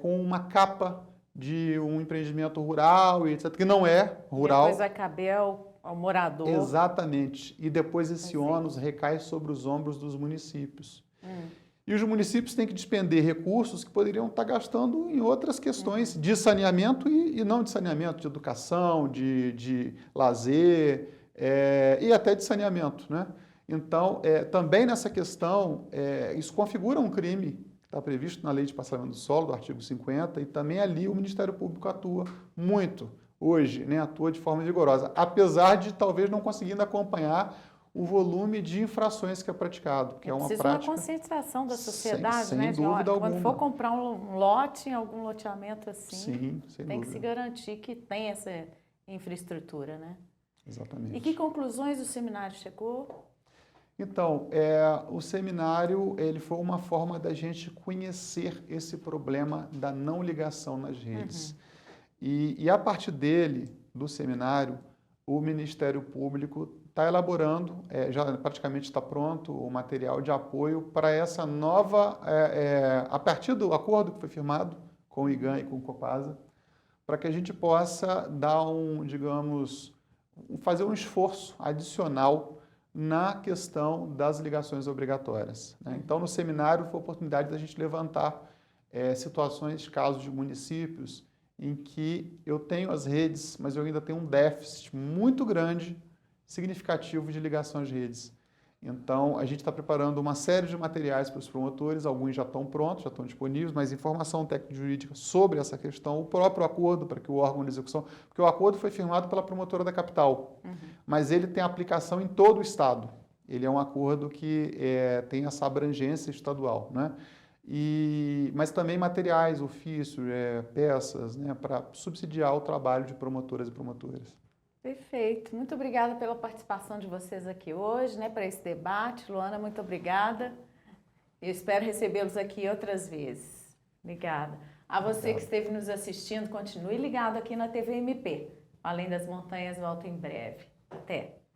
com uma capa de um empreendimento rural, etc., que não é rural. Depois vai caber ao morador. Exatamente. E depois esse ônus recai sobre os ombros dos municípios. E os municípios têm que despender recursos que poderiam estar gastando em outras questões de saneamento e não de saneamento, de educação, de lazer e até de saneamento, né? Então, também nessa questão, isso configura um crime que está previsto na Lei de Parcelamento do Solo, do artigo 50, e também ali o Ministério Público atua muito hoje, né? Atua de forma vigorosa, apesar de talvez não conseguindo acompanhar o volume de infrações que é praticado, que é uma prática... Precisa uma conscientização da sociedade, sem né? dúvida alguma. Quando for comprar um lote em algum loteamento assim, sim, sem tem dúvida. que se garantir que tem essa infraestrutura, né? Exatamente. E que conclusões o seminário chegou? Então, o seminário ele foi uma forma da gente conhecer esse problema da não ligação nas redes. E a partir dele, do seminário, o Ministério Público está elaborando, já praticamente está pronto, o material de apoio para essa nova, a partir do acordo que foi firmado com o IGAM e com o Copasa, para que a gente possa dar fazer um esforço adicional na questão das ligações obrigatórias, né? Então, no seminário foi a oportunidade da gente levantar situações, casos de municípios em que eu tenho as redes, mas eu ainda tenho um déficit muito grande, significativo de ligação às redes. Então, a gente está preparando uma série de materiais para os promotores, alguns já estão prontos, já estão disponíveis, mas informação técnico-jurídica sobre essa questão, o próprio acordo para que o órgão de execução... Porque o acordo foi firmado pela promotora da capital, mas ele tem aplicação em todo o Estado. Ele é um acordo que tem essa abrangência estadual, né? mas também materiais, ofício, peças, né, para subsidiar o trabalho de promotoras e promotores. Perfeito. Muito obrigada pela participação de vocês aqui hoje, né, para esse debate. Luana, muito obrigada. Eu espero recebê-los aqui outras vezes. Obrigada. A você que esteve nos assistindo, continue ligado aqui na TV MP. Além das Montanhas, volto em breve. Até!